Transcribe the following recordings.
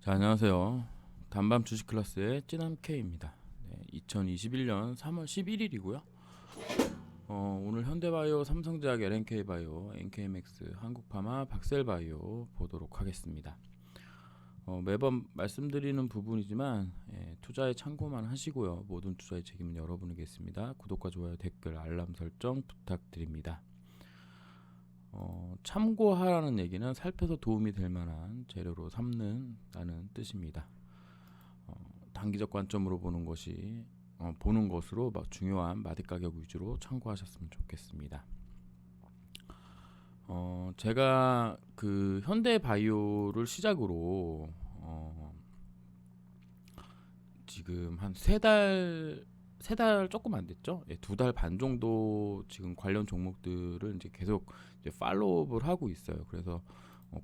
자, 안녕하세요. 단밤 주식 클래스의 찌남 K입니다. 2021년 3월 11일이고요. 오늘 현대바이오, 삼성제약, LNK바이오, NK맥스, 한국파마, 박셀바이오 보도록 하겠습니다. 매번 말씀드리는 부분이지만 투자에 참고만 하시고요. 모든 투자의 책임은 여러분에게있습니다. 구독과 좋아요, 댓글, 알람 설정 부탁드립니다. 참고하라는 얘기는 살펴서 도움이 될 만한 재료로 삼는다는 뜻입니다. 단기적 관점으로 보는 것이 보는 것으로 중요한 마디 가격 위주로 참고하셨으면 좋겠습니다. 제가 그 현대바이오를 시작으로 지금 한 세 달 조금 안 됐죠? 2달 반 정도 지금 관련 종목들을 이제 계속 이제 팔로우업을 하고 있어요. 그래서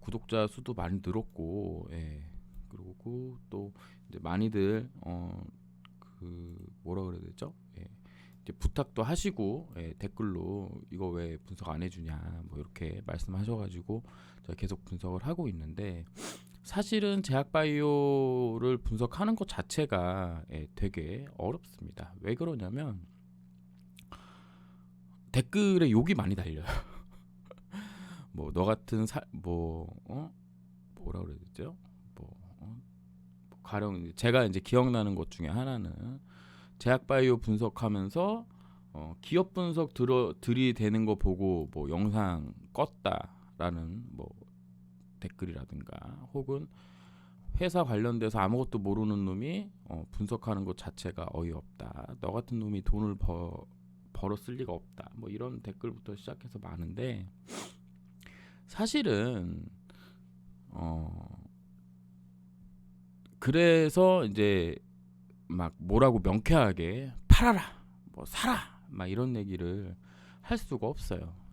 구독자 수도 많이 늘었고, 그리고 또 이제 많이들 그 뭐라 그래야 되죠? 이제 부탁도 하시고 댓글로 이거 왜 분석 안 해주냐 뭐 이렇게 말씀하셔가지고 제가 계속 분석을 하고 있는데, 사실은 제약바이오를 분석하는 것 자체가 되게 어렵습니다. 왜 그러냐면 댓글에 욕이 많이 달려요. 뭐 너 같은 뭐라 그래야 되죠? 가령 제가 이제 기억나는 것 중에 하나는 제약바이오 분석하면서 기업 분석 들이대는 거 보고 뭐 영상 껐다라는 뭐 댓글이라든가, 혹은 회사 관련돼서 아무것도 모르는 놈이 분석하는 것 자체가 어이없다, 너 같은 놈이 돈을 벌어 쓸 리가 없다, 뭐 이런 댓글부터 시작해서 많은데, 사실은 그래서 이제 막 뭐라고 명쾌하게 팔아라, 뭐 사라, 막 이런 얘기를 할 수가 없어요.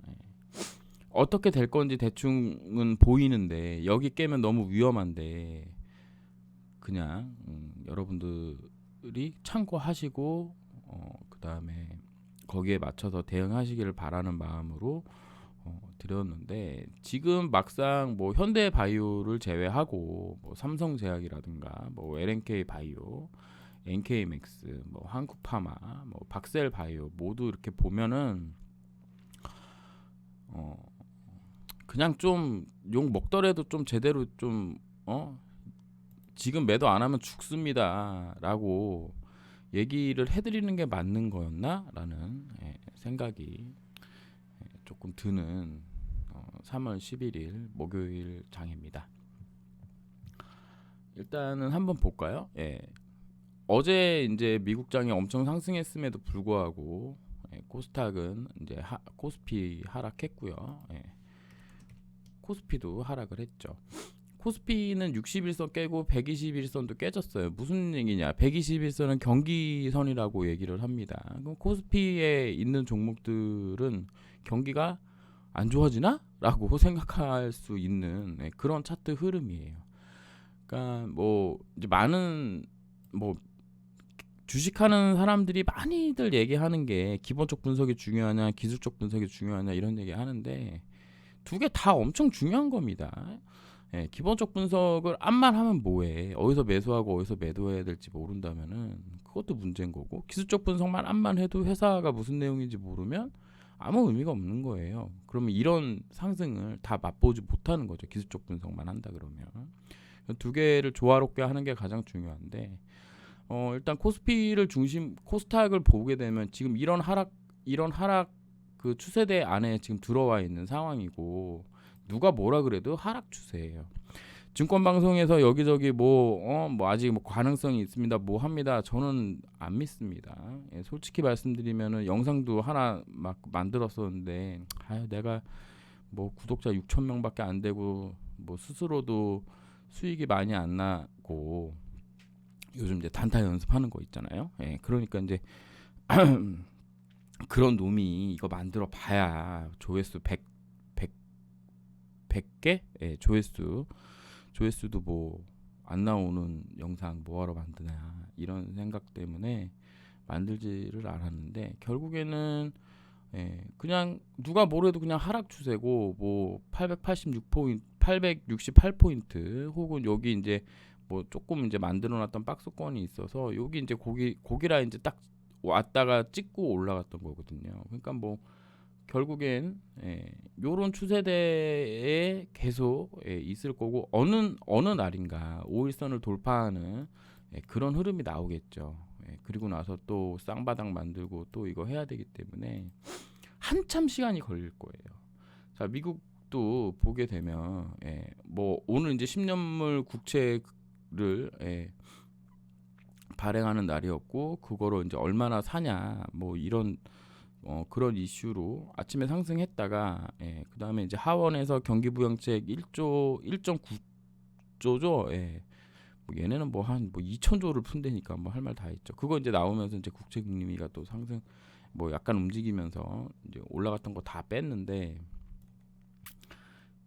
어떻게 될 건지 대충은 보이는데 여기 깨면 너무 위험한데, 그냥 여러분들이 참고하시고 그 다음에 거기에 맞춰서 대응하시기를 바라는 마음으로 드렸는데, 지금 막상 뭐 현대바이오를 제외하고 뭐 삼성제약이라든가 뭐 LNK바이오, NK맥스, 뭐 한국파마, 뭐 박셀바이오 모두 이렇게 보면은 그냥 좀 욕 먹더라도 좀 제대로 좀 지금 매도 안 하면 죽습니다라고 얘기를 해드리는 게 맞는 거였나라는 생각이 조금 드는 3월 11일 목요일 장입니다. 일단은 한번 볼까요? 어제 이제 미국 장이 엄청 상승했음에도 불구하고 코스닥은 이제 코스피 하락했고요. 코스피도 하락을 했죠. 코스피는 61선 깨고 121선도 깨졌어요. 무슨 얘기냐? 121선은 경기선이라고 얘기를 합니다. 그럼 코스피에 있는 종목들은 경기가 안 좋아지나? 라고 생각할 수 있는 그런 차트 흐름이에요. 그러니까 뭐 이제 많은 뭐 주식하는 사람들이 많이들 얘기하는 게 기본적 분석이 중요하냐, 기술적 분석이 중요하냐 이런 얘기 하는데, 두 개 다 엄청 중요한 겁니다. 기본적 분석을 암만 하면 뭐해? 어디서 매수하고 어디서 매도해야 될지 모른다면은 그것도 문제인 거고, 기술적 분석만 암만 해도 회사가 무슨 내용인지 모르면 아무 의미가 없는 거예요. 그러면 이런 상승을 다 맛보지 못하는 거죠. 기술적 분석만 한다 그러면. 두 개를 조화롭게 하는 게 가장 중요한데, 일단 코스닥을 보게 되면 지금 이런 하락 그 추세대 안에 지금 들어와 있는 상황이고, 누가 뭐라 그래도 하락 추세예요. 증권 방송에서 여기저기 뭐 아직 뭐 가능성이 있습니다, 뭐 합니다. 저는 안 믿습니다. 솔직히 말씀드리면은 영상도 하나 막 만들었었는데, 내가 뭐 구독자 6천 명밖에 안 되고 뭐 스스로도 수익이 많이 안 나고 요즘 이제 단타 연습하는 거 있잖아요. 그러니까 이제 그런 놈이 이거 만들어 봐야 조회수 100개? 조회수도 뭐 안 나오는 영상 뭐하러 만드냐 이런 생각 때문에 만들지를 않았는데, 결국에는 그냥 누가 뭐래도 그냥 하락 추세고, 뭐 886포인트, 868포인트, 혹은 여기 이제 뭐 조금 이제 만들어놨던 박스권이 있어서 여기 이제 고기라 이제 딱 왔다가 찍고 올라갔던 거거든요. 그러니까 뭐 결국엔 요런 추세대에 계속 있을 거고 어느 날인가 5일선을 돌파하는 그런 흐름이 나오겠죠. 그리고 나서 또 쌍바닥 만들고 또 이거 해야 되기 때문에 한참 시간이 걸릴 거예요. 자, 미국도 보게 되면 뭐 오늘 이제 10년물 국채를 발행하는 날이었고 그거로 이제 얼마나 사냐 뭐 이런 그런 이슈로 아침에 상승했다가 그다음에 이제 하원에서 경기부양책 1.9조죠. 뭐 얘네는 뭐 한 뭐 2,000조를 푼다니까 뭐 할 말 다 했죠. 그거 이제 나오면서 이제 국채 금리가 또 상승 뭐 약간 움직이면서 이제 올라갔던 거 다 뺐는데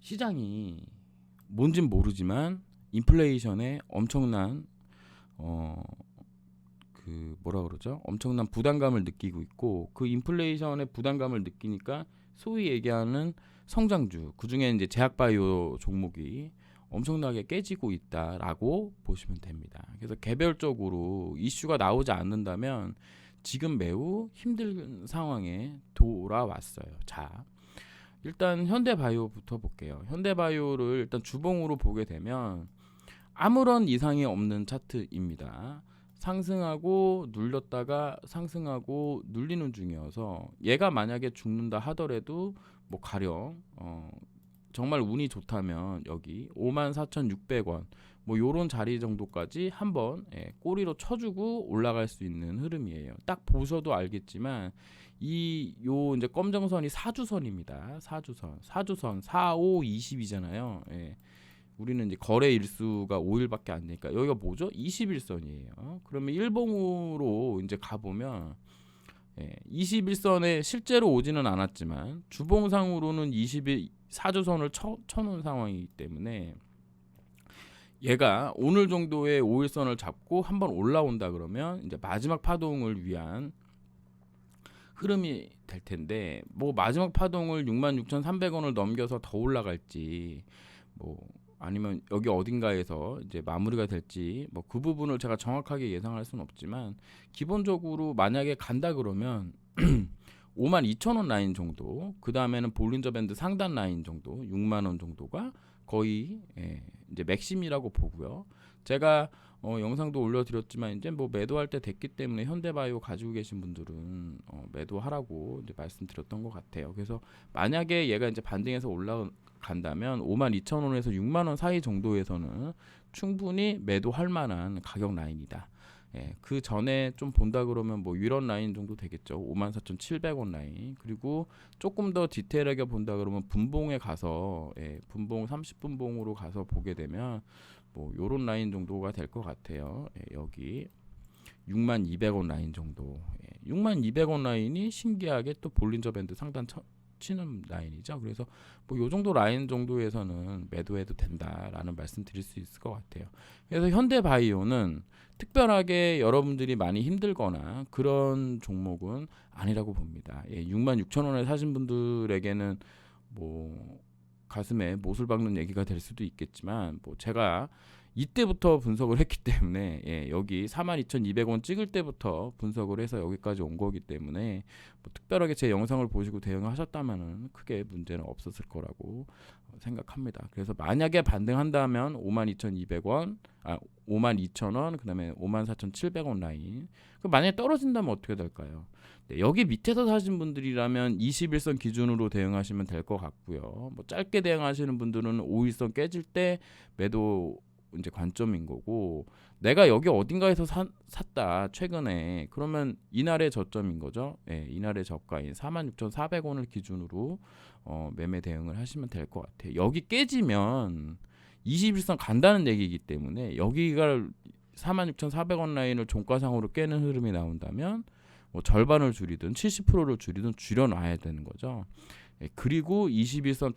시장이 뭔진 모르지만 인플레이션에 엄청난 그 뭐라 그러죠? 엄청난 부담감을 느끼고 있고 그 인플레이션의 부담감을 느끼니까 소위 얘기하는 성장주 그중에 이제 제약바이오 종목이 엄청나게 깨지고 있다라고 보시면 됩니다. 그래서 개별적으로 이슈가 나오지 않는다면 지금 매우 힘든 상황에 돌아왔어요. 자, 일단 현대바이오부터 볼게요. 현대바이오를 일단 주봉으로 보게 되면 아무런 이상이 없는 차트입니다. 상승하고 눌렸다가 상승하고 눌리는 중이어서 얘가 만약에 죽는다 하더라도 뭐 가령 정말 운이 좋다면 여기 54,600원 뭐 요런 자리 정도까지 한번 꼬리로 쳐주고 올라갈 수 있는 흐름이에요. 딱 보셔도 알겠지만 요 이제 검정선이 사주선입니다. 사주선 4, 5, 20이잖아요. 우리는 이제 거래 일수가 5일밖에 안 되니까 여기가 뭐죠? 21선이에요. 그러면 일봉으로 이제 가보면 21선에 실제로 오지는 않았지만 주봉상으로는 24주선을 쳐놓은 상황이기 때문에 얘가 오늘 정도의 5일선을 잡고 한번 올라온다 그러면 이제 마지막 파동을 위한 흐름이 될 텐데 뭐 마지막 파동을 66,300원을 넘겨서 더 올라갈지 뭐 아니면 여기 어딘가에서 이제 마무리가 될지 뭐 그 부분을 제가 정확하게 예상할 수는 없지만 기본적으로 만약에 간다 그러면 52,000원 라인 정도 그 다음에는 볼린저 밴드 상단 라인 정도 6만원 정도가 거의 이제 맥심이라고 보고요. 제가 영상도 올려드렸지만 이제 뭐 매도할 때 됐기 때문에 현대바이오 가지고 계신 분들은 매도하라고 이제 말씀드렸던 것 같아요. 그래서 만약에 얘가 이제 반등해서 올라간다면 52,000원에서 6만원 사이 정도에서는 충분히 매도할 만한 가격 라인이다. 그 전에 좀 본다 그러면 뭐 이런 라인 정도 되겠죠. 54,700원 라인. 그리고 조금 더 디테일하게 본다 그러면 분봉에 가서 분봉 30분봉으로 가서 보게 되면 뭐 요런 라인 정도가 될 것 같아요. 여기 62,000원 라인 정도. 62,000원 라인이 신기하게 또 볼린저 밴드 상단 치는 라인이죠. 그래서 뭐 요 정도 라인 정도에서는 매도해도 된다라는 말씀 드릴 수 있을 것 같아요. 그래서 현대바이오는 특별하게 여러분들이 많이 힘들거나 그런 종목은 아니라고 봅니다. 66,000원에 사신 분들에게는 뭐 가슴에 못을 박는 얘기가 될 수도 있겠지만 뭐 제가 이때부터 분석을 했기 때문에 여기 42,200원 찍을 때부터 분석을 해서 여기까지 온 거기 때문에 뭐 특별하게 제 영상을 보시고 대응하셨다면은 크게 문제는 없었을 거라고 생각합니다. 그래서 만약에 반등한다면 52,200원, 52,000원, 그다음에 54,700원 라인. 만약에 떨어진다면 어떻게 될까요? 네, 여기 밑에서 사신 분들이라면 21선 기준으로 대응하시면 될 것 같고요. 뭐 짧게 대응하시는 분들은 5일선 깨질 때 매도 이제 관점인 거고 내가 여기 어딘가에서 샀다 최근에 그러면 이날의 저점인 거죠. 이날의 저가인 46,400원을 기준으로 매매 대응을 하시면 될 것 같아요. 여기 깨지면 21선 간다는 얘기이기 때문에 여기가 46,400원 라인을 종가상으로 깨는 흐름이 나온다면 뭐 절반을 줄이든 70%를 줄이든 줄여놔야 되는 거죠. 그리고 21선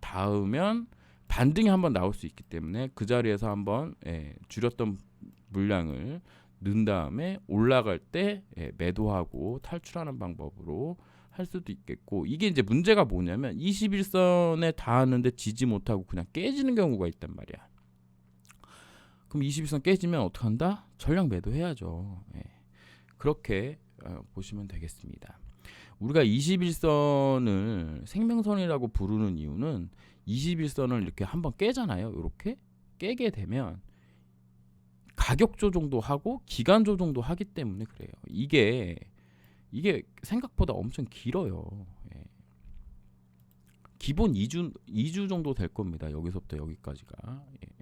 닿으면 반등이 한번 나올 수 있기 때문에 그 자리에서 한번 줄였던 물량을 넣은 다음에 올라갈 때 매도하고 탈출하는 방법으로 할 수도 있겠고 이게 이제 문제가 뭐냐면 21선에 닿았는데 지지 못하고 그냥 깨지는 경우가 있단 말이야. 그럼 21선 깨지면 어떡한다? 전량 매도해야죠. 예. 그렇게 보시면 되겠습니다. 우리가 21선을 생명선이라고 부르는 이유는 21선을 이렇게 한번 깨잖아요. 이렇게 깨게 되면 가격 조정도 하고 기간 조정도 하기 때문에 그래요. 이게 생각보다 엄청 길어요. 예. 기본 2주 정도 될 겁니다. 여기서부터 여기까지가. 예.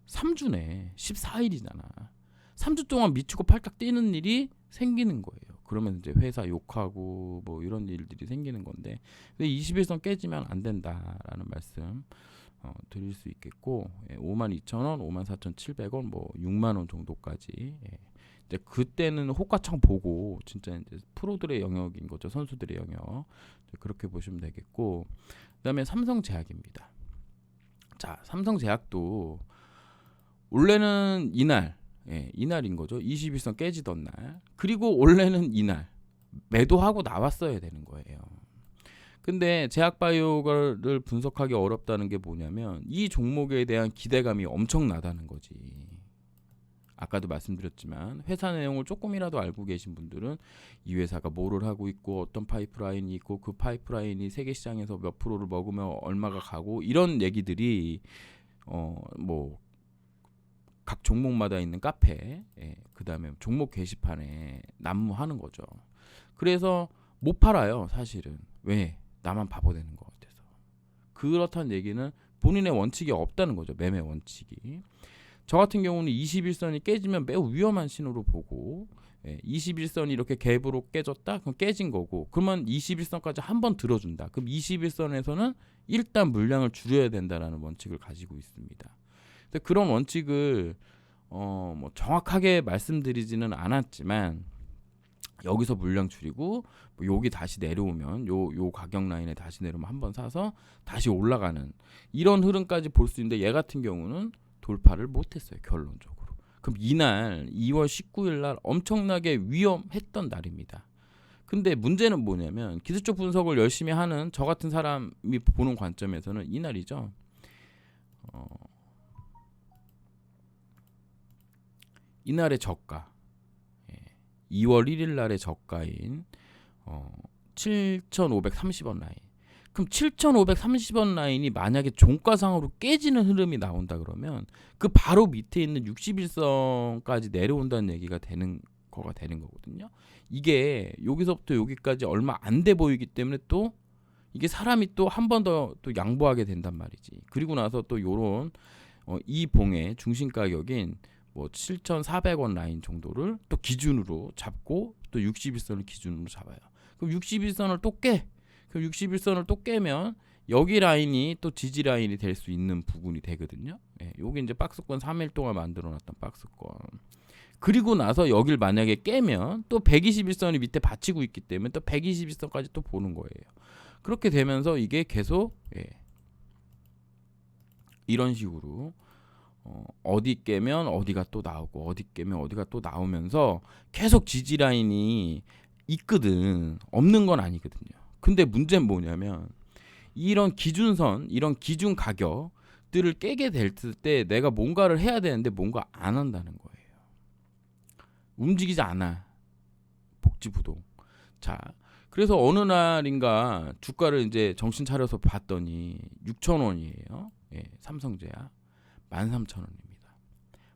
3주네. 14일이잖아. 3주 동안 미치고 팔딱 뛰는 일이 생기는 거예요. 그러면 이제 회사 욕하고 뭐 이런 일들이 생기는 건데 21선 깨지면 안 된다라는 말씀 드릴 수 있겠고 52,000원, 54,700원, 뭐 6만 원 정도까지 이제 그때는 호가창 보고 진짜 이제 프로들의 영역인 거죠. 선수들의 영역. 그렇게 보시면 되겠고 그다음에 삼성제약입니다. 자, 삼성제약도 원래는 이날인 거죠. 21선 깨지던 날. 그리고 원래는 이날 매도하고 나왔어야 되는 거예요. 근데 제약바이오를 분석하기 어렵다는 게 뭐냐면 이 종목에 대한 기대감이 엄청나다는 거지. 아까도 말씀드렸지만 회사 내용을 조금이라도 알고 계신 분들은 이 회사가 뭐를 하고 있고 어떤 파이프라인이 있고 그 파이프라인이 세계 시장에서 몇 프로를 먹으면 얼마가 가고 이런 얘기들이 뭐 각 종목마다 있는 카페, 그다음에 종목 게시판에 난무하는 거죠. 그래서 못 팔아요, 사실은. 왜? 나만 바보 되는 것 같아서. 그렇다는 얘기는 본인의 원칙이 없다는 거죠. 매매 원칙이. 저 같은 경우는 21선이 깨지면 매우 위험한 신호로 보고 21선이 이렇게 갭으로 깨졌다? 그럼 깨진 거고 그러면 21선까지 한 번 들어준다. 그럼 21선에서는 일단 물량을 줄여야 된다라는 원칙을 가지고 있습니다. 근데 그런 원칙을 뭐 정확하게 말씀드리지는 않았지만 여기서 물량 줄이고 뭐 여기 다시 내려오면 요 가격 라인에 다시 내려오면 한번 사서 다시 올라가는 이런 흐름까지 볼 수 있는데 얘 같은 경우는 돌파를 못했어요. 결론적으로. 그럼 이날 2월 19일 날 엄청나게 위험했던 날입니다. 근데 문제는 뭐냐면 기술적 분석을 열심히 하는 저 같은 사람이 보는 관점에서는 이날이죠. 이날의 저가 2월 1일 날의 저가인 7,530원 라인. 그럼 7,530원 라인이 만약에 종가상으로 깨지는 흐름이 나온다 그러면 그 바로 밑에 있는 61선까지 내려온다는 얘기가 되는 거거든요. 이게 여기서부터 여기까지 얼마 안 돼 보이기 때문에 또 이게 사람이 또 한 번 더 또 양보하게 된단 말이지. 그리고 나서 또 요런 이 봉의 중심 가격인 뭐 7,400원 라인 정도를 또 기준으로 잡고 또 61선을 기준으로 잡아요. 그럼 61선을 또 깨. 그럼 61선을 또 깨면 여기 라인이 또 지지 라인이 될 수 있는 부분이 되거든요. 요게 이제 박스권 3일 동안 만들어놨던 박스권. 그리고 나서 여길 만약에 깨면 또 121선이 밑에 받치고 있기 때문에 또 121선까지 또 보는 거예요. 그렇게 되면서 이게 계속 이런 식으로 어디 깨면 어디가 또 나오고 어디 깨면 어디가 또 나오면서 계속 지지 라인이 있거든. 없는 건 아니거든요. 근데 문제는 뭐냐면 이런 기준선, 이런 기준 가격들을 깨게 될 때 내가 뭔가를 해야 되는데 뭔가 안 한다는 거예요. 움직이지 않아. 복지부동. 자, 그래서 어느 날인가 주가를 이제 정신 차려서 봤더니 6,000원이에요. 삼성제약 13,000원입니다.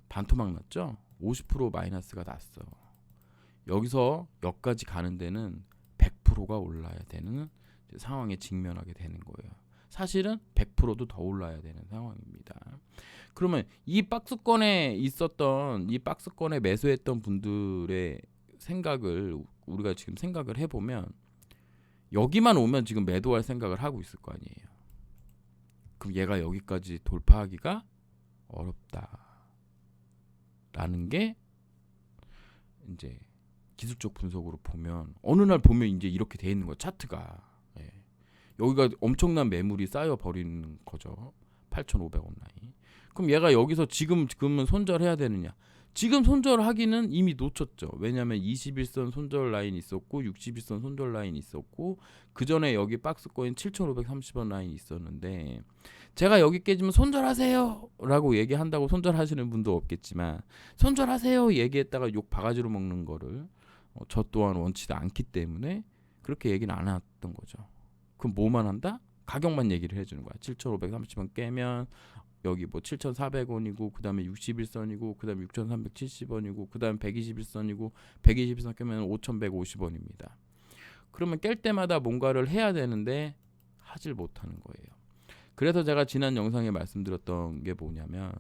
반토막 났죠? 50% 마이너스가 났어. 여기서 여기까지 가는 데는 100%가 올라야 되는 상황에 직면하게 되는 거예요. 사실은 100%도 더 올라야 되는 상황입니다. 그러면 이 박스권에 매수했던 분들의 생각을 우리가 지금 생각을 해보면 여기만 오면 지금 매도할 생각을 하고 있을 거 아니에요. 그럼 얘가 여기까지 돌파하기가 어렵다라는 게 이제 기술적 분석으로 보면 어느 날 보면 이제 이렇게 돼 있는 거야. 차트가. 여기가 엄청난 매물이 쌓여 버리는 거죠. 8,500원 라인. 그럼 얘가 여기서 지금은 손절해야 되느냐? 지금 손절하기는 이미 놓쳤죠. 왜냐하면 21선 손절 라인 있었고 61선 손절 라인 있었고 그 전에 여기 박스권인 7,530원 라인 있었는데 제가 여기 깨지면 손절하세요 라고 얘기한다고 손절하시는 분도 없겠지만 손절하세요 얘기했다가 욕 바가지로 먹는 거를 저 또한 원치도 않기 때문에 그렇게 얘기는 안 했던 거죠. 그럼 뭐만 한다? 가격만 얘기를 해주는 거야. 7,530원 깨면 여기 뭐 7,400원이고 그 다음에 61선이고 그 다음에 6,370원이고 그 다음에 121선이고 121선 깨면 5,150원입니다. 그러면 깰 때마다 뭔가를 해야 되는데 하질 못하는 거예요. 그래서 제가 지난 영상에 말씀드렸던 게 뭐냐면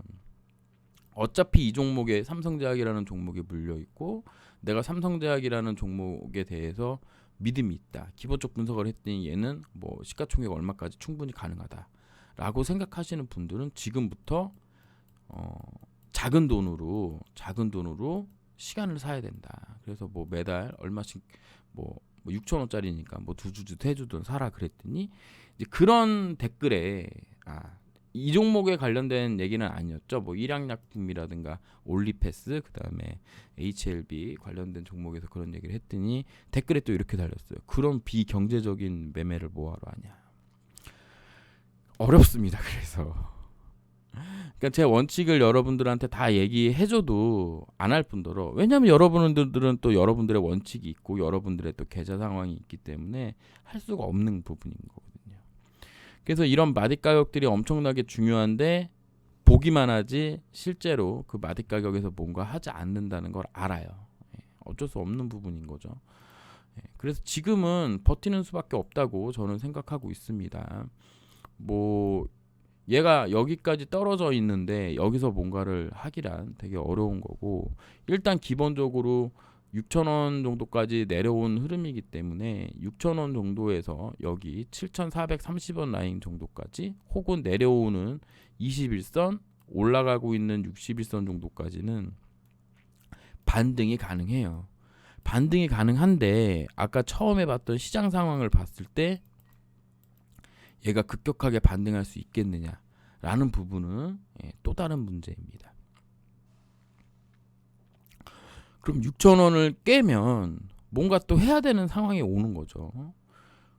어차피 이 종목에 삼성제약이라는 종목에 물려있고 내가 삼성제약이라는 종목에 대해서 믿음이 있다. 기본적 분석을 했더니 얘는 뭐 시가총액 얼마까지 충분히 가능하다 라고 생각하시는 분들은 지금부터 작은 돈으로 시간을 사야 된다. 그래서 뭐 매달 얼마씩 뭐 6,000원짜리니까 뭐 2주든 3주든 사라 그랬더니 이제 그런 댓글에 이 종목에 관련된 얘기는 아니었죠. 뭐 일양약품이라든가 올리패스 그다음에 HLB 관련된 종목에서 그런 얘기를 했더니 댓글에 또 이렇게 달렸어요. 그런 비경제적인 매매를 뭐하러 하냐. 어렵습니다. 그래서 그러니까 제 원칙을 여러분들한테 다 얘기해줘도 안 할 뿐더러 왜냐하면 여러분들은 또 여러분들의 원칙이 있고 여러분들의 또 계좌 상황이 있기 때문에 할 수가 없는 부분인 거거든요. 그래서 이런 마디 가격들이 엄청나게 중요한데 보기만 하지 실제로 그 마디 가격에서 뭔가 하지 않는다는 걸 알아요. 어쩔 수 없는 부분인 거죠. 그래서 지금은 버티는 수밖에 없다고 저는 생각하고 있습니다. 뭐 얘가 여기까지 떨어져 있는데 여기서 뭔가를 하기란 되게 어려운 거고 일단 기본적으로 6,000원 정도까지 내려온 흐름이기 때문에 6,000원 정도에서 여기 7,430원 라인 정도까지 혹은 내려오는 21선 올라가고 있는 61선 정도까지는 반등이 가능해요. 반등이 가능한데 아까 처음에 봤던 시장 상황을 봤을 때 얘가 급격하게 반등할 수 있겠느냐라는 부분은 또 다른 문제입니다. 그럼 6,000원을 깨면 뭔가 또 해야 되는 상황이 오는 거죠.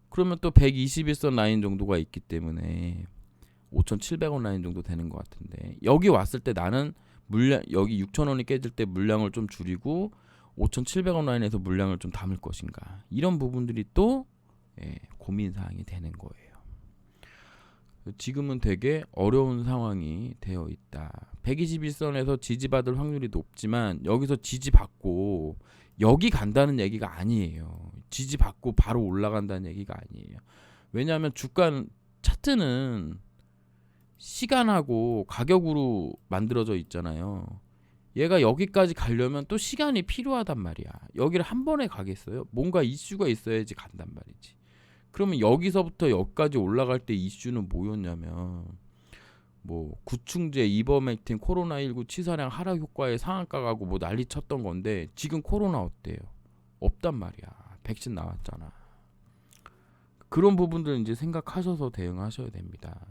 그러면 또 121선 라인 정도가 있기 때문에 5,700원 라인 정도 되는 것 같은데 여기 왔을 때 나는 물량 여기 6,000원이 깨질 때 물량을 좀 줄이고 5,700원 라인에서 물량을 좀 담을 것인가 이런 부분들이 또 고민 사항이 되는 거예요. 지금은 되게 어려운 상황이 되어 있다. 121선에서 지지받을 확률이 높지만 여기서 지지받고 여기 간다는 얘기가 아니에요. 지지받고 바로 올라간다는 얘기가 아니에요. 왜냐하면 주가 차트는 시간하고 가격으로 만들어져 있잖아요. 얘가 여기까지 가려면 또 시간이 필요하단 말이야. 여기를 한 번에 가겠어요? 뭔가 이슈가 있어야지 간단 말이지. 그러면 여기서부터 여기까지 올라갈 때 이슈는 뭐였냐면 뭐 구충제, 이버맥틴, 코로나19 치사량 하락 효과에 상한가 가고 뭐 난리 쳤던 건데 지금 코로나 어때요? 없단 말이야. 백신 나왔잖아. 그런 부분들 이제 생각하셔서 대응하셔야 됩니다.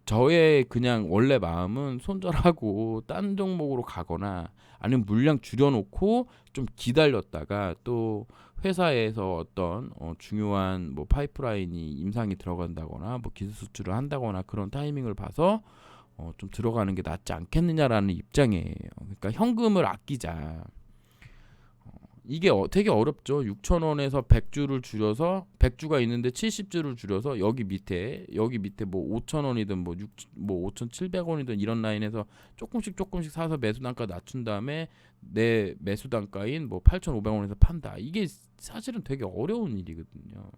저의 그냥 원래 마음은 손절하고 딴 종목으로 가거나 아니면 물량 줄여놓고 좀 기다렸다가 또 회사에서 어떤 중요한 뭐 파이프라인이 임상이 들어간다거나 뭐 기술 수출을 한다거나 그런 타이밍을 봐서 좀 들어가는 게 낫지 않겠느냐라는 입장이에요. 그러니까 현금을 아끼자. 이게 되게 어렵죠. 6,000원에서 100주를 줄여서 100주가 있는데 70주를 줄여서 여기 밑에 뭐 5,000원이든 뭐 5,700원이든 이런 라인에서 조금씩 사서 매수 단가 낮춘 다음에 내 매수 단가인 뭐 8,500원에서 판다. 이게 사실은 되게 어려운 일이거든요.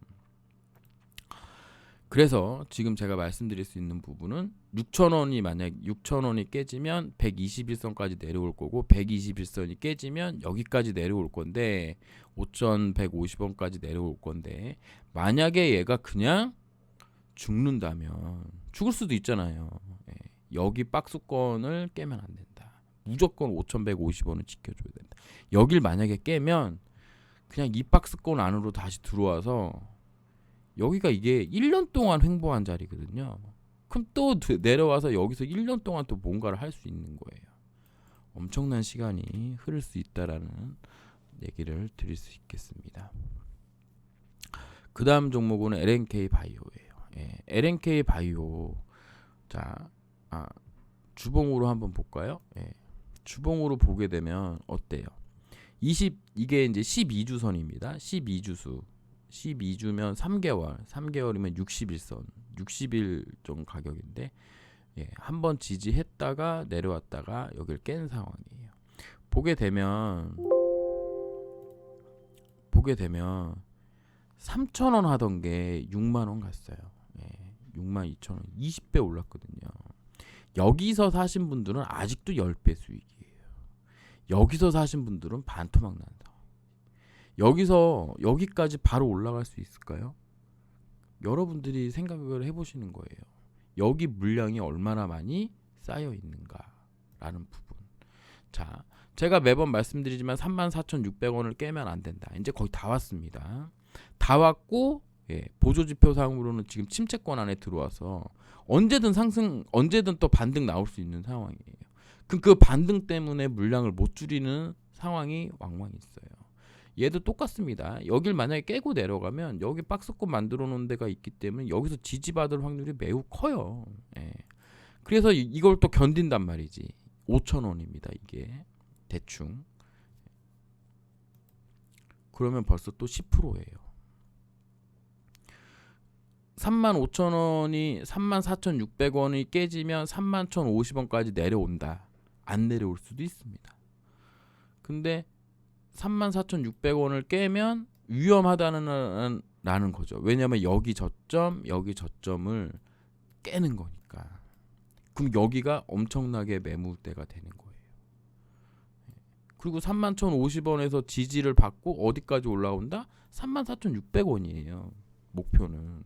그래서 지금 제가 말씀드릴 수 있는 부분은 6,000원이 만약 6,000원이 깨지면 121선까지 내려올 거고 121선이 깨지면 여기까지 내려올 건데 5,150원까지 내려올 건데 만약에 얘가 그냥 죽는다면 죽을 수도 있잖아요. 여기 박스권을 깨면 안 된다. 무조건 5,150원을 지켜줘야 된다. 여길 만약에 깨면 그냥 이 박스권 안으로 다시 들어와서 여기가 이게 1년 동안 횡보한 자리거든요. 그럼 또 내려와서 여기서 1년 동안 또 뭔가를 할 수 있는 거예요. 엄청난 시간이 흐를 수 있다라는 얘기를 드릴 수 있겠습니다. 그 다음 종목은 LNK 바이오예요. LNK 바이오. 자, 주봉으로 한번 볼까요? 주봉으로 보게 되면 어때요? 이게 이제 12주선입니다. 12주수. 12주면 3개월. 3개월이면 60일선. 60일 정도 가격인데 한번 지지했다가 내려왔다가 여길 깬 상황이에요. 보게 되면 3,000원 하던 게 6만 원 갔어요. 62,000원. 20배 올랐거든요. 여기서 사신 분들은 아직도 10배 수익이에요. 여기서 사신 분들은 반토막 난다. 여기까지 바로 올라갈 수 있을까요? 여러분들이 생각을 해보시는 거예요. 여기 물량이 얼마나 많이 쌓여 있는가라는 부분. 자, 제가 매번 말씀드리지만 34,600원을 깨면 안 된다. 이제 거의 다 왔습니다. 다 왔고 보조지표상으로는 지금 침체권 안에 들어와서 언제든 상승, 언제든 또 반등 나올 수 있는 상황이에요. 그 반등 때문에 물량을 못 줄이는 상황이 왕왕 있어요. 얘도 똑같습니다. 여길 만약에 깨고 내려가면 여기 박스권 만들어 놓은 데가 있기 때문에 여기서 지지받을 확률이 매우 커요. 그래서 이걸 또 견딘단 말이지. 5,000원입니다. 이게 대충. 그러면 벌써 또 10%예요. 35,000원이 34,600원이 깨지면 31,050원까지 내려온다. 안 내려올 수도 있습니다. 근데 34,600원을 깨면 위험하다는 라는 거죠. 왜냐하면 여기 저점을 깨는 거니까. 그럼 여기가 엄청나게 매물대가 되는 거예요. 그리고 31,050원에서 지지를 받고 어디까지 올라온다? 34,600원이에요. 목표는.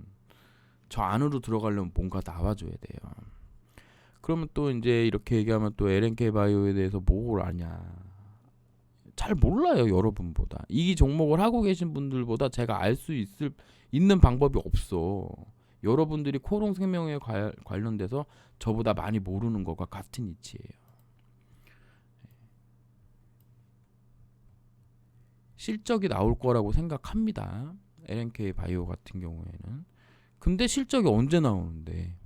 저 안으로 들어가려면 뭔가 나와줘야 돼요. 그러면 또 이제 이렇게 얘기하면 또 LNK 바이오에 대해서 뭘 아냐? 잘 몰라요, 여러분보다. 이 종목을 하고 계신 분들보다 제가 알 수 있는 방법이 없어. 여러분들이 코롱 생명에 관련돼서 저보다 많이 모르는 것과 같은 이치예요. 실적이 나올 거라고 생각합니다. LNK 바이오 같은 경우에는. 근데 실적이 언제 나오는데?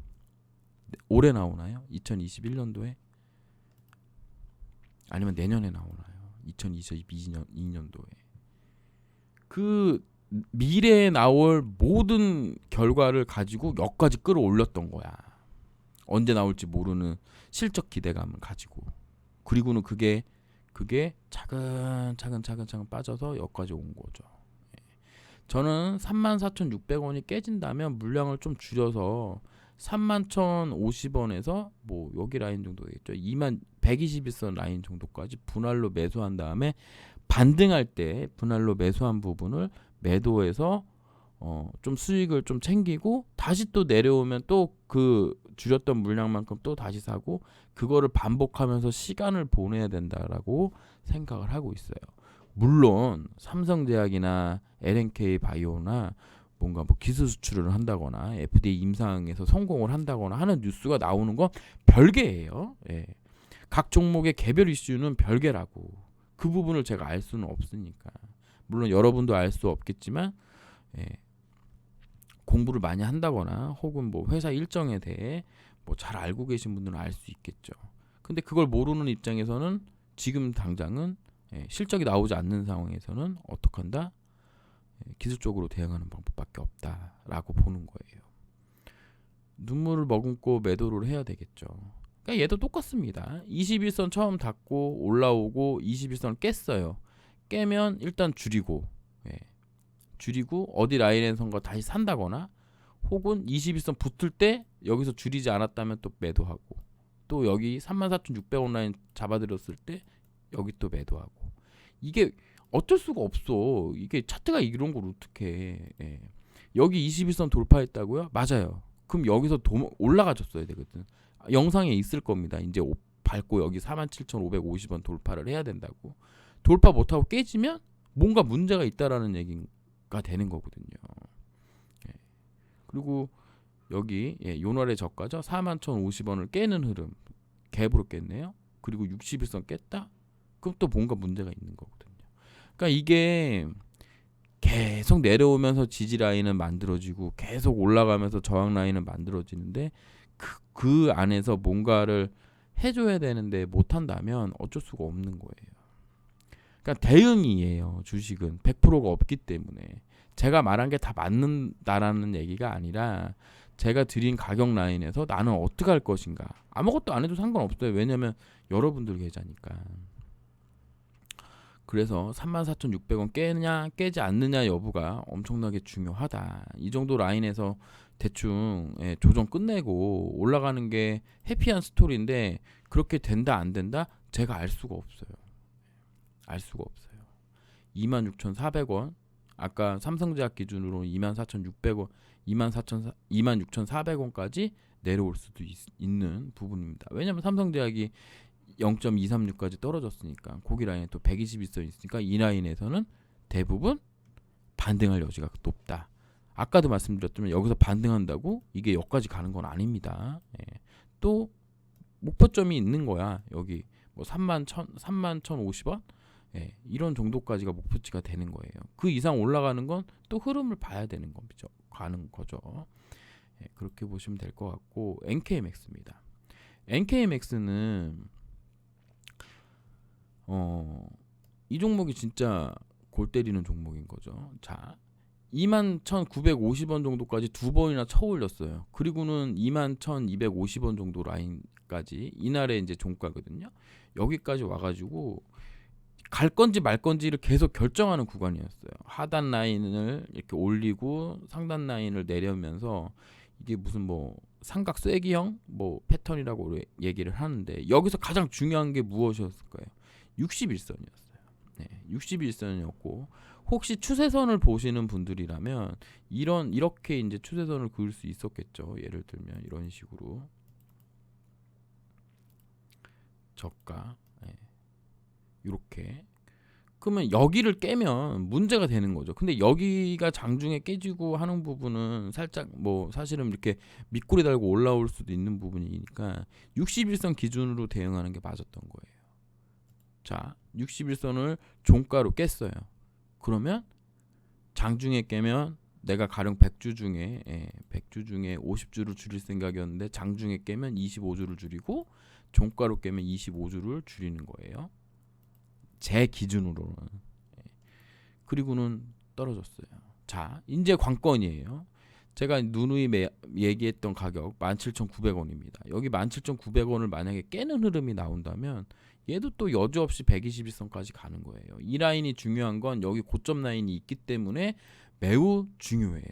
올해 나오나요? 2021년도에? 아니면 내년에 나오나요? 2022년도에. 그 미래에 나올 모든 결과를 가지고 여기까지 끌어올렸던 거야. 언제 나올지 모르는 실적 기대감을 가지고. 그리고는 그게 차근차근 빠져서 여기까지 온 거죠. 저는 34,600원이 깨진다면 물량을 좀 줄여서 31,050원에서 뭐 여기 라인 정도 되겠죠. 2121선 라인 정도까지 분할로 매수한 다음에 반등할 때 분할로 매수한 부분을 매도해서 좀 수익을 좀 챙기고 다시 또 내려오면 또 그 줄였던 물량만큼 또 다시 사고 그거를 반복하면서 시간을 보내야 된다라고 생각을 하고 있어요. 물론 삼성제약이나 LNK 바이오나 뭔가 뭐 기술 수출을 한다거나 FDA 임상에서 성공을 한다거나 하는 뉴스가 나오는 건 별개예요. 각 종목의 개별 이슈는 별개라고. 그 부분을 제가 알 수는 없으니까. 물론 여러분도 알 수 없겠지만 공부를 많이 한다거나 혹은 뭐 회사 일정에 대해 뭐 잘 알고 계신 분들은 알 수 있겠죠. 근데 그걸 모르는 입장에서는 지금 당장은 실적이 나오지 않는 상황에서는 어떻게 한다? 기술적으로 대응하는 방법밖에 없다라고 보는 거예요. 눈물을 머금고 매도를 해야 되겠죠. 그러니까 얘도 똑같습니다. 21선 처음 닫고 올라오고 21선 깼어요. 깨면 일단 줄이고 어디 라인에 선 거 다시 산다거나 혹은 21선 붙을 때 여기서 줄이지 않았다면 또 매도하고 또 여기 34,600원 라인 잡아들였을 때 여기 또 매도하고 이게 어쩔 수가 없어. 이게 차트가 이런 걸 어떻게 여기 21선 돌파했다고요? 맞아요. 그럼 여기서 올라가줬어야 되거든. 영상에 있을 겁니다. 이제 밟고 여기 47,550원 돌파를 해야 된다고. 돌파 못하고 깨지면 뭔가 문제가 있다라는 얘기가 되는 거거든요. 그리고 여기 요날의 저가죠. 41,050원을 깨는 흐름. 갭으로 깼네요. 그리고 61선 깼다? 그럼 또 뭔가 문제가 있는 거거든요. 그러니까 이게 계속 내려오면서 지지 라인은 만들어지고 계속 올라가면서 저항 라인은 만들어지는데 그 안에서 뭔가를 해줘야 되는데 못한다면 어쩔 수가 없는 거예요. 그러니까 대응이에요. 주식은 100%가 없기 때문에 제가 말한 게 다 맞는다라는 얘기가 아니라 제가 드린 가격 라인에서 나는 어떻게 할 것인가. 아무것도 안 해도 상관없어요. 왜냐면 여러분들 계좌니까. 그래서 34,600원 깨냐 깨지 않느냐 여부가 엄청나게 중요하다. 이 정도 라인에서 대충 조정 끝내고 올라가는 게 해피한 스토리인데 그렇게 된다 안 된다 제가 알 수가 없어요. 알 수가 없어요. 26,400원 아까 삼성제약 기준으로 24,600원 26,400원까지 내려올 수도 있는 부분입니다. 왜냐하면 삼성제약이 0.236까지 떨어졌으니까 고기 라인에 또 121선 있으니까 이 라인에서는 대부분 반등할 여지가 높다. 아까도 말씀드렸지만 여기서 반등한다고 이게 여기까지 가는 건 아닙니다. 또 목표점이 있는 거야. 여기 뭐 31,050원 이런 정도까지가 목표치가 되는 거예요. 그 이상 올라가는 건 또 흐름을 봐야 되는 거죠. 가는 거죠. 그렇게 보시면 될 것 같고 NKMX입니다. NKMX는 이 종목이 진짜 골 때리는 종목인 거죠. 자, 21,950원 정도까지 두 번이나 쳐올렸어요. 그리고는 21,250원 정도 라인까지 이날에 이제 종가거든요. 여기까지 와가지고 갈 건지 말 건지를 계속 결정하는 구간이었어요. 하단 라인을 이렇게 올리고 상단 라인을 내려면서 이게 무슨 뭐 삼각 쐐기형 뭐 패턴이라고 얘기를 하는데 여기서 가장 중요한 게 무엇이었을까요? 61선이었어요. 61선이었고 혹시 추세선을 보시는 분들이라면 이렇게 이제 추세선을 그을 수 있었겠죠. 예를 들면 이런 식으로 저가 이렇게 그러면 여기를 깨면 문제가 되는 거죠. 근데 여기가 장중에 깨지고 하는 부분은 살짝 뭐 사실은 이렇게 밑꼬리 달고 올라올 수도 있는 부분이니까 61선 기준으로 대응하는 게 맞았던 거예요. 자, 61선을 종가로 깼어요. 그러면 장중에 깨면 내가 가령 100주 중에 50주를 줄일 생각이었는데 장중에 깨면 25주를 줄이고 종가로 깨면 25주를 줄이는 거예요. 제 기준으로는. 그리고는 떨어졌어요. 자, 이제 관건이에요. 제가 누누이 얘기했던 가격 17,900원입니다. 여기 17,900원을 만약에 깨는 흐름이 나온다면 얘도 또 여지없이 121선까지 가는 거예요. 이 라인이 중요한 건 여기 고점 라인이 있기 때문에 매우 중요해요.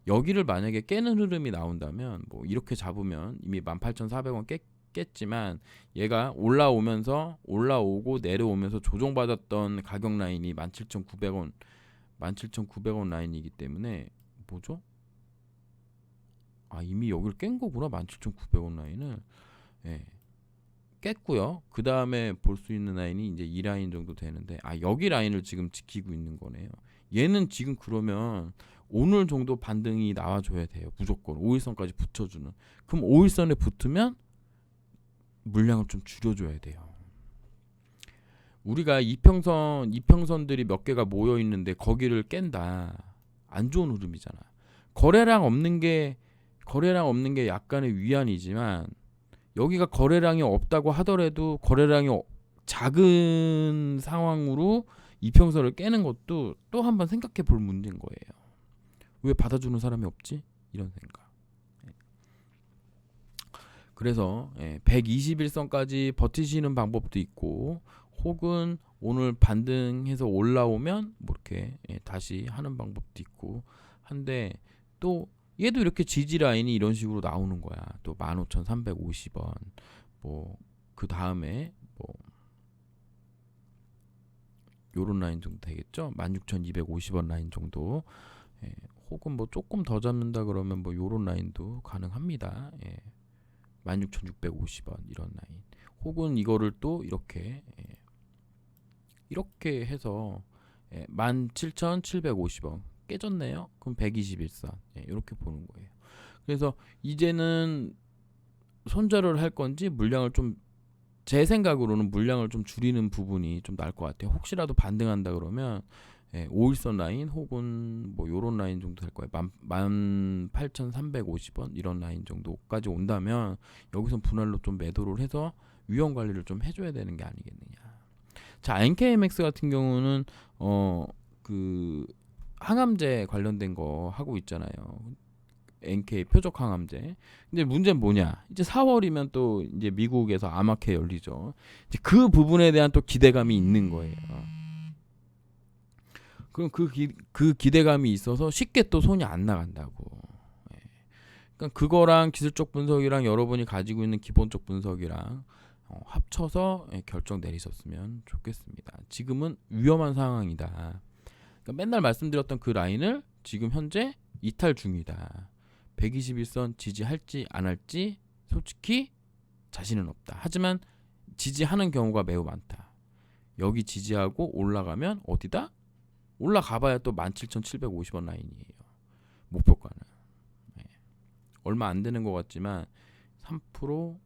여기를 만약에 깨는 흐름이 나온다면 뭐 이렇게 잡으면 이미 18,400원 깼지만 얘가 올라오고 내려오면서 조정받았던 가격 라인이 17,900원 라인이기 때문에 뭐죠? 이미 여기를 깬 거구나. 17,900원 라인을 깼고요. 그 다음에 볼 수 있는 라인이 이제 이 라인 정도 되는데 여기 라인을 지금 지키고 있는 거네요. 얘는 지금 그러면 오늘 정도 반등이 나와줘야 돼요. 무조건 5일선까지 붙여주는. 그럼 5일선에 붙으면 물량을 좀 줄여줘야 돼요. 우리가 이평선들이 몇 개가 모여 있는데 거기를 깬다. 안 좋은 흐름이잖아. 거래량 없는 게 약간의 위안이지만 여기가 거래량이 없다고 하더라도 거래량이 작은 상황으로 이평선을 깨는 것도 또 한번 생각해 볼 문제인 거예요. 왜 받아주는 사람이 없지? 이런 생각. 그래서 121선까지 버티시는 방법도 있고 혹은 오늘 반등해서 올라오면 뭐 이렇게 다시 하는 방법도 있고 한데 또 얘도 이렇게 지지 라인이 이런 식으로 나오는 거야. 또 15,350원 뭐 그 다음에 뭐 요런 라인 정도 되겠죠. 16,250원 라인 정도 혹은 뭐 조금 더 잡는다 그러면 뭐 요런 라인도 가능합니다. 16,650원 이런 라인 혹은 이거를 또 이렇게 해서 17,750원 깨졌네요. 그럼 121선 이렇게 보는 거예요. 그래서 이제는 손절을 할 건지 물량을 좀 제 생각으로는 물량을 좀 줄이는 부분이 좀 나을 것 같아요. 혹시라도 반등한다 그러면 5일선 라인 혹은 뭐 요런 라인 정도 될 거예요. 18,350원 이런 라인 정도까지 온다면 여기서 분할로 좀 매도를 해서 위험 관리를 좀 해줘야 되는 게 아니겠느냐. 자, NKMX 같은 경우는 그 항암제 관련된 거 하고 있잖아요. NK 표적 항암제. 근데 문제는 뭐냐? 이제 4월이면 또 이제 미국에서 암학회 열리죠. 이제 그 부분에 대한 또 기대감이 있는 거예요. 그럼 그 기대감이 있어서 쉽게 또 손이 안 나간다고. 예. 그러니까 그거랑 기술적 분석이랑 여러분이 가지고 있는 기본적 분석이랑 합쳐서 결정 내리셨으면 좋겠습니다. 지금은 위험한 상황이다. 그러니까 맨날 말씀드렸던 그 라인을 지금 현재 이탈 중이다. 121선 지지할지 안 할지 솔직히 자신은 없다. 하지만 지지하는 경우가 매우 많다. 여기 지지하고 올라가면 어디다? 올라가봐야 또 17,750원 라인이에요. 목표가는. 얼마 안 되는 것 같지만 3%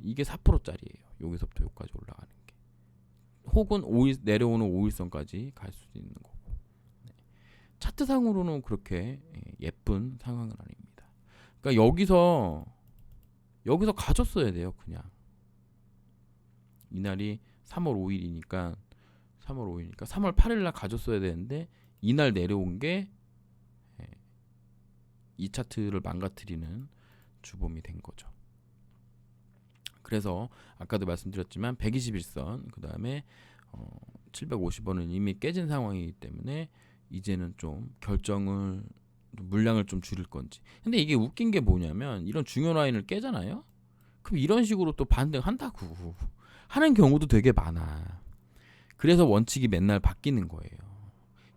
이게 4%짜리예요. 여기서부터 여기까지 올라가는 게. 혹은 내려오는 5일선까지 갈 수도 있는 거고. 차트상으로는 그렇게 예쁜 상황은 아닙니다. 그러니까 여기서 가졌어야 돼요. 그냥. 이날이 3월 5일이니까 3월 8일 날 가졌어야 되는데 이날 내려온 게 이 차트를 망가뜨리는 주범이 된 거죠. 그래서 아까도 말씀드렸지만 121선 그다음에 750원은 이미 깨진 상황이기 때문에 이제는 좀 물량을 좀 줄일 건지. 근데 이게 웃긴 게 뭐냐면 이런 중요 라인을 깨잖아요. 그럼 이런 식으로 또 반등한다고 하는 경우도 되게 많아. 그래서 원칙이 맨날 바뀌는 거예요.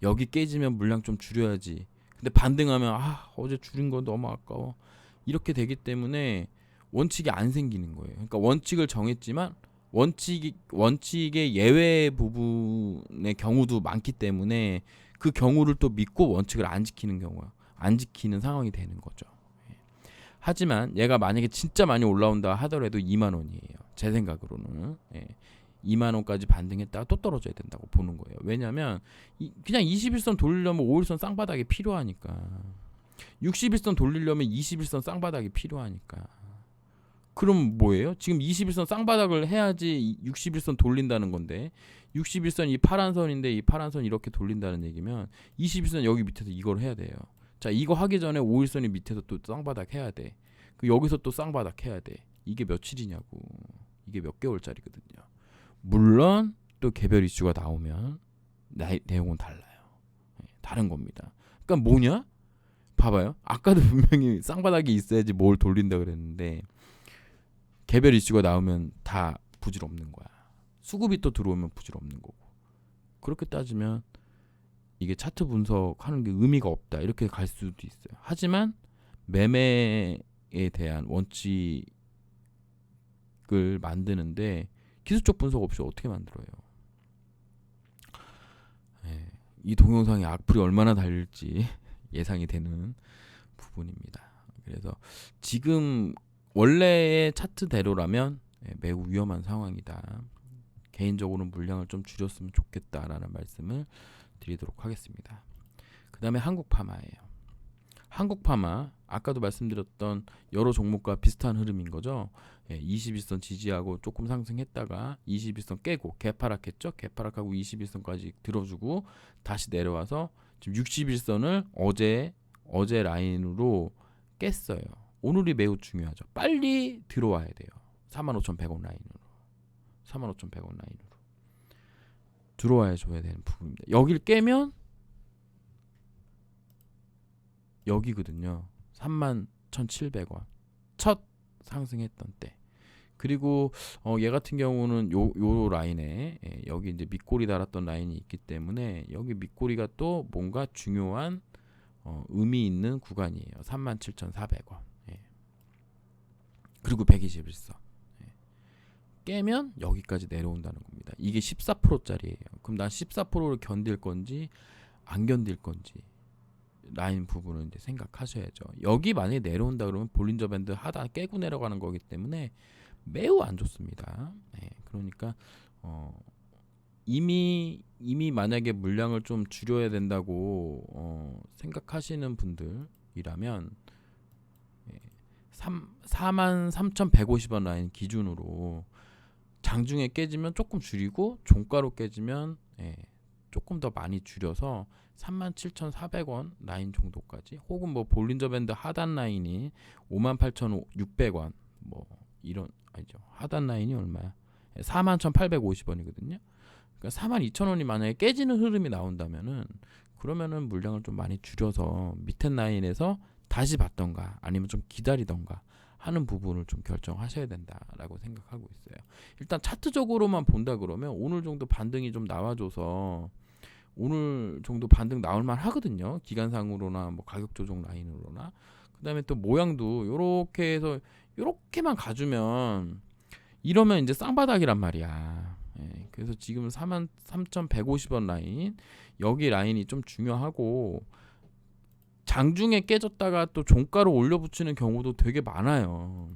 여기 깨지면 물량 좀 줄여야지. 근데 반등하면 어제 줄인 거 너무 아까워. 이렇게 되기 때문에 원칙이 안 생기는 거예요. 그러니까 원칙을 정했지만 원칙의 예외 부분의 경우도 많기 때문에 그 경우를 또 믿고 원칙을 안 지키는 상황이 되는 거죠. 하지만 얘가 만약에 진짜 많이 올라온다 하더라도 2만 원이에요. 제 생각으로는 2만 원까지 반등했다가 또 떨어져야 된다고 보는 거예요. 왜냐하면 그냥 21선 돌리려면 5일선 쌍바닥이 필요하니까. 61선 돌리려면 21선 쌍바닥이 필요하니까. 그럼 뭐예요? 지금 21선 쌍바닥을 해야지 61선 돌린다는 건데 61선 이 파란 선인데 이 파란 선 이렇게 돌린다는 얘기면 21선 여기 밑에서 이걸 해야 돼요. 자, 이거 하기 전에 5일선이 밑에서 또 쌍바닥 해야 돼. 여기서 또 쌍바닥 해야 돼. 이게 며칠이냐고. 이게 몇 개월짜리거든요. 물론 또 개별 이슈가 나오면 내용은 달라요. 다른 겁니다. 그러니까 뭐냐? 봐봐요. 아까도 분명히 쌍바닥이 있어야지 뭘 돌린다 그랬는데 개별 이슈가 나오면 다 부질없는 거야. 수급이 또 들어오면 부질없는 거고. 그렇게 따지면 이게 차트 분석하는 게 의미가 없다. 이렇게 갈 수도 있어요. 하지만 매매에 대한 원칙을 만드는데 기술적 분석 없이 어떻게 만들어요? 이 동영상이 악플이 얼마나 달릴지 예상이 되는 부분입니다. 그래서 지금 원래의 차트대로라면 매우 위험한 상황이다. 개인적으로는 물량을 좀 줄였으면 좋겠다라는 말씀을 드리도록 하겠습니다. 그 다음에 한국파마예요. 한국파마 아까도 말씀드렸던 여러 종목과 비슷한 흐름인 거죠. 21선 지지하고 조금 상승했다가 21선 깨고 개파락했죠. 개파락하고 21선까지 들어주고 다시 내려와서 지금 61선을 어제 라인으로 깼어요. 오늘이 매우 중요하죠. 빨리 들어와야 돼요. 45,100원 라인으로. 45,100원 라인으로. 들어와야 줘야 되는 부분입니다. 여기를 깨면 여기거든요. 31,700원. 첫 상승했던 때. 그리고 얘 같은 경우는 요 라인에 여기 이제 밑꼬리 달았던 라인이 있기 때문에 여기 밑꼬리가 또 뭔가 중요한 의미 있는 구간이에요. 37,400원. 그리고 121선. 깨면 여기까지 내려온다는 겁니다. 이게 14%짜리예요. 그럼 난 14%를 견딜 건지 안 견딜 건지 라인 부분은 이제 생각하셔야죠. 여기 만약에 내려온다 그러면 볼린저 밴드 하다 깨고 내려가는 거기 때문에 매우 안 좋습니다. 그러니까 이미 만약에 물량을 좀 줄여야 된다고 생각하시는 분들이라면 43,150원 라인 기준으로 장중에 깨지면 조금 줄이고 종가로 깨지면 조금 더 많이 줄여서 37,400원 라인 정도까지, 혹은 뭐 볼린저 밴드 하단 라인이 58,600원 뭐 이런, 아니죠, 하단 라인이 얼마야? 41,850원이거든요. 그러니까 42,000원이 만약에 깨지는 흐름이 나온다면은, 그러면은 물량을 좀 많이 줄여서 밑에 라인에서 다시 받던가 아니면 좀 기다리던가 하는 부분을 좀 결정하셔야 된다라고 생각하고 있어요. 일단 차트적으로만 본다 그러면 오늘 정도 반등이 좀 나와줘서 오늘 정도 반등 나올만 하거든요. 기간상으로나 뭐 가격 조정 라인으로나. 그다음에 또 모양도 요렇게 해서 요렇게만 가주면, 이러면 이제 쌍바닥이란 말이야. 그래서 지금 43,150원 라인, 여기 라인이 좀 중요하고, 장중에 깨졌다가 또 종가로 올려붙이는 경우도 되게 많아요.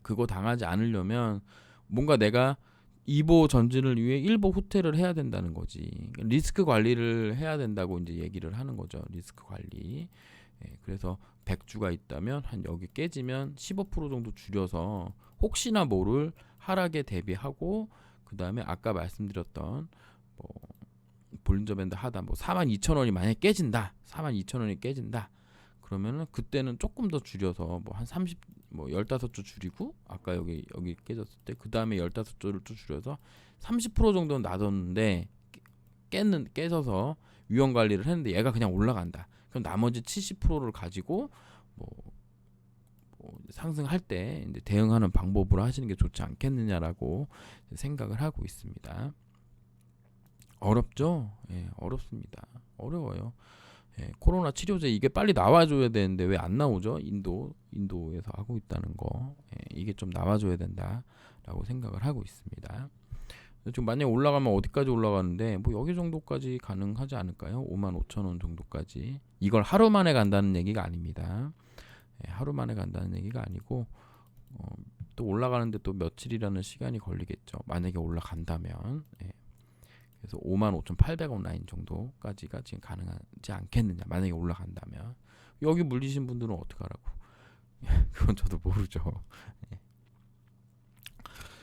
그거 당하지 않으려면 뭔가 내가 2보 전진을 위해 1보 후퇴를 해야 된다는 거지. 리스크 관리를 해야 된다고 이제 얘기를 하는 거죠. 리스크 관리. 그래서 100주가 있다면 한 여기 깨지면 15% 정도 줄여서 혹시나 모를 하락에 대비하고, 그 다음에 아까 말씀드렸던 뭐 볼린저 밴드 하단 뭐 42,000원이 만약에 깨진다, 42,000원이 깨진다, 그러면은 그때는 조금 더 줄여서 뭐 한 30, 뭐 15주 줄이고, 아까 여기 깨졌을 때 그 다음에 15주를 또 줄여서 30% 정도는 놔뒀는데 깨져서 위험 관리를 했는데 얘가 그냥 올라간다. 그럼 나머지 70%를 가지고 뭐 상승할 때 이제 대응하는 방법으로 하시는 게 좋지 않겠느냐라고 생각을 하고 있습니다. 어렵죠? 어렵습니다. 어려워요. 코로나 치료제 이게 빨리 나와줘야 되는데 왜 안 나오죠? 인도에서 하고 있다는 거, 이게 좀 나와줘야 된다라고 생각을 하고 있습니다. 지금 만약에 올라가면 어디까지 올라가는데, 뭐 여기 정도까지 가능하지 않을까요? 55,000원 정도까지. 이걸 하루 만에 간다는 얘기가 아닙니다. 하루 만에 간다는 얘기가 아니고 또 올라가는데 또 며칠이라는 시간이 걸리겠죠. 만약에 올라간다면. 그래서 55,800원 라인 정도까지가 지금 가능하지 않겠느냐, 만약에 올라간다면. 여기 물리신 분들은 어떡하라고. 그건 저도 모르죠.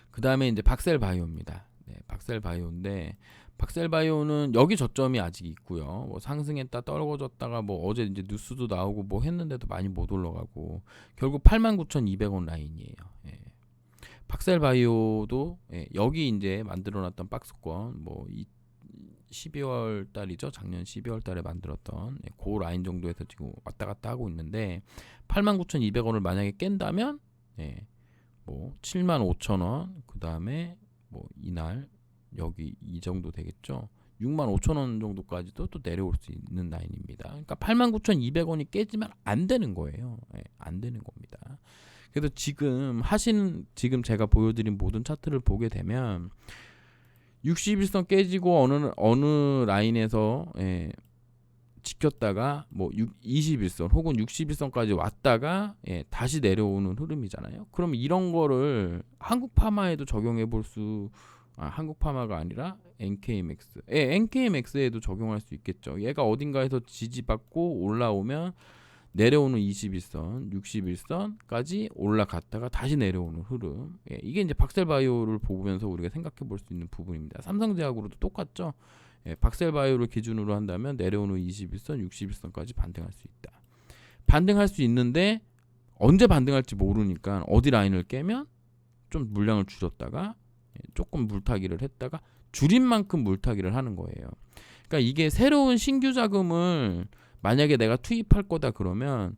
그 다음에 이제 박셀바이오입니다. 박셀바이오인데, 박셀바이오는 여기 저점이 아직 있고요. 뭐 상승했다 떨궈졌다가 뭐 어제 이제 뉴스도 나오고 뭐 했는데도 많이 못 올라가고, 결국 89,200원 라인이에요. 박셀바이오도 여기 이제 만들어놨던 박스권, 뭐 12월 달이죠. 작년 12월 달에 만들었던 그 라인 정도에서 지금 왔다 갔다 하고 있는데, 89,200원을 만약에 깬다면 뭐 75,000원, 그 다음에 뭐 이날 여기 이 정도 되겠죠. 65,000원 정도까지도 또 내려올 수 있는 라인입니다. 그러니까 89,200원이 깨지면 안 되는 거예요. 안 되는 겁니다. 그래서 지금 제가 보여드린 모든 차트를 보게 되면 61선 깨지고 어느 라인에서 지켰다가 뭐 21선 혹은 61선까지 왔다가 다시 내려오는 흐름이잖아요. 그럼 이런 거를 한국파마에도 적용해 볼 한국파마가 아니라 NKMX에도 적용할 수 있겠죠. 얘가 어딘가에서 지지받고 올라오면 내려오는 21선, 61선까지 올라갔다가 다시 내려오는 흐름. 이게 이제 박셀바이오를 보면서 우리가 생각해 볼 수 있는 부분입니다. 삼성제약으로도 똑같죠. 박셀바이오를 기준으로 한다면 내려오는 21선, 61선까지 반등할 수 있다. 반등할 수 있는데 언제 반등할지 모르니까 어디 라인을 깨면 좀 물량을 줄였다가 조금 물타기를 했다가 줄인 만큼 물타기를 하는 거예요. 그러니까 이게 새로운 신규 자금을 만약에 내가 투입할 거다 그러면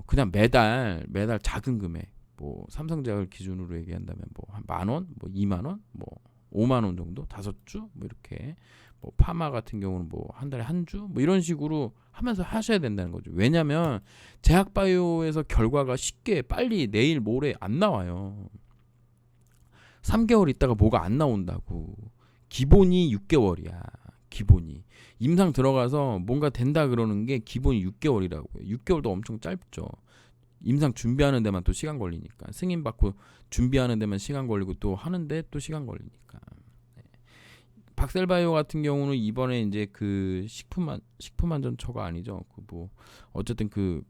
그냥 매달 작은 금액, 뭐 삼성제약을 기준으로 얘기한다면 뭐 한 10,000원, 뭐 20,000원, 뭐 50,000원 정도, 5주 뭐 이렇게, 뭐 파마 같은 경우는 뭐 한 달에 한 주 뭐 이런 식으로 하면서 하셔야 된다는 거죠. 왜냐면 제약바이오에서 결과가 쉽게 빨리 내일 모레 안 나와요. 3개월 있다가 뭐가 안 나온다고. 기본이 6개월이야. 기본이. 임상 들어가서 뭔가 된다 그러는 게 기본이 6개월이라고요. 6개월도 엄청 짧죠. 임상 준비하는 데만 또 시간 걸리니까. 승인 받고 준비하는 데만 시간 걸리고 또 하는데 또 시간 걸리니까. 박셀바이오 같은 경우는 이번에 이제 그 식품안전처가 아니죠. 그 뭐 어쨌든 그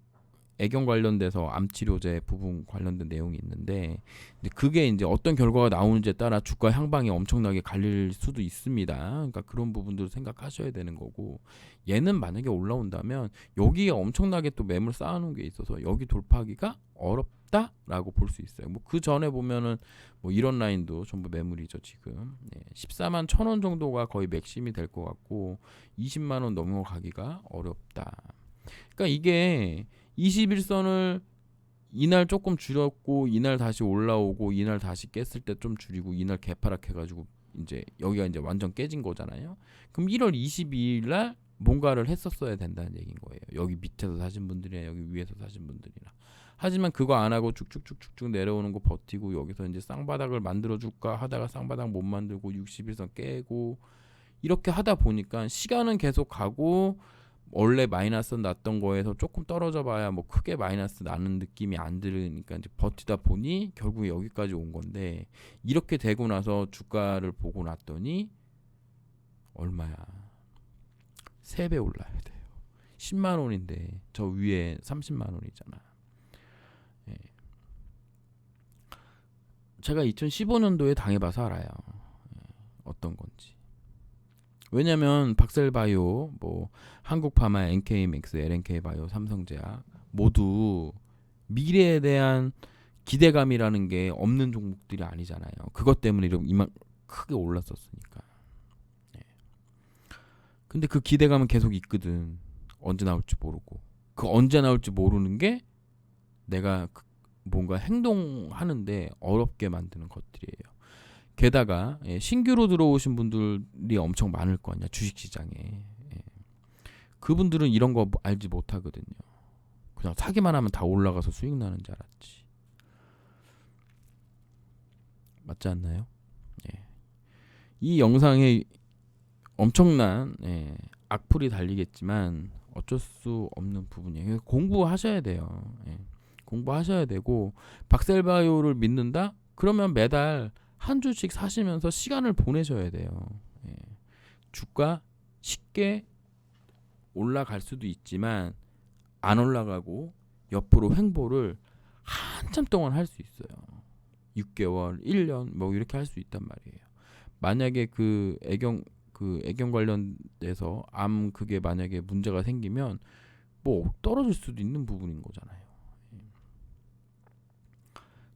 애경 관련돼서 암 치료제 부분 관련된 내용이 있는데, 근데 그게 이제 어떤 결과가 나오는지에 따라 주가 향방이 엄청나게 갈릴 수도 있습니다. 그러니까 그런 부분들을 생각하셔야 되는 거고, 얘는 만약에 올라온다면 여기에 엄청나게 또 매물 쌓아놓은 게 있어서 여기 돌파하기가 어렵다라고 볼 수 있어요. 뭐 그 전에 보면은 뭐 이런 라인도 전부 매물이죠 지금. 14만 1,000원 정도가 거의 맥심이 될 것 같고 20만 원 넘어가기가 어렵다. 그러니까 이게 21선을 이날 조금 줄였고 이날 다시 올라오고 이날 다시 깼을 때 좀 줄이고 이날 개파락해가지고 이제 여기가 이제 완전 깨진 거잖아요. 그럼 1월 22일 날 뭔가를 했었어야 된다는 얘기인 거예요. 여기 밑에서 사신 분들이나 여기 위에서 사신 분들이나. 하지만 그거 안 하고 쭉쭉쭉쭉 내려오는 거 버티고 여기서 이제 쌍바닥을 만들어줄까 하다가 쌍바닥 못 만들고 61선 깨고 이렇게 하다 보니까 시간은 계속 가고 원래 마이너스 났던 거에서 조금 떨어져 봐야 뭐 크게 마이너스 나는 느낌이 안 들으니까 이제 버티다 보니 결국 여기까지 온 건데, 이렇게 되고 나서 주가를 보고 났더니 얼마야? 3배 올라야 돼요. 10만 원인데 저 위에 30만 원이잖아. 예. 제가 2015년도에 당해봐서 알아요. 어떤 건지. 왜냐면 박셀바이오, 뭐 한국파마, NK맥스, LNK바이오, 삼성제약 모두 미래에 대한 기대감이라는 게 없는 종목들이 아니잖아요. 그것 때문에 이만 크게 올랐었으니까. 네. 근데 그 기대감은 계속 있거든. 언제 나올지 모르고. 그 언제 나올지 모르는 게 내가 뭔가 행동하는데 어렵게 만드는 것들이에요. 게다가 신규로 들어오신 분들이 엄청 많을 거 아니야, 주식시장에. 그분들은 이런 거 알지 못하거든요. 그냥 사기만 하면 다 올라가서 수익 나는 줄 알았지. 맞지 않나요? 이 영상에 엄청난 악플이 달리겠지만 어쩔 수 없는 부분이에요. 공부하셔야 돼요. 공부하셔야 되고, 박셀바이오를 믿는다? 그러면 매달 한 주씩 사시면서 시간을 보내셔야 돼요. 주가 쉽게 올라갈 수도 있지만 안 올라가고 옆으로 횡보를 한참 동안 할 수 있어요. 6개월, 1년 뭐 이렇게 할 수 있단 말이에요. 만약에 그 애경 관련돼서 암 그게 만약에 문제가 생기면 뭐 떨어질 수도 있는 부분인 거잖아요.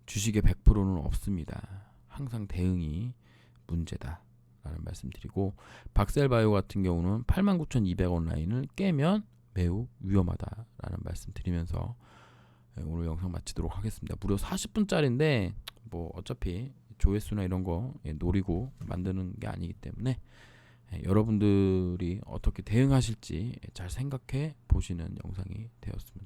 주식의 100%는 없습니다. 항상 대응이 문제다라는 말씀드리고, 박셀바이오 같은 경우는 89,200원 라인을 깨면 매우 위험하다라는 말씀드리면서 오늘 영상 마치도록 하겠습니다. 무려 40분짜리인데 뭐 어차피 조회수나 이런 거 노리고 만드는 게 아니기 때문에 여러분들이 어떻게 대응하실지 잘 생각해 보시는 영상이 되었습니다.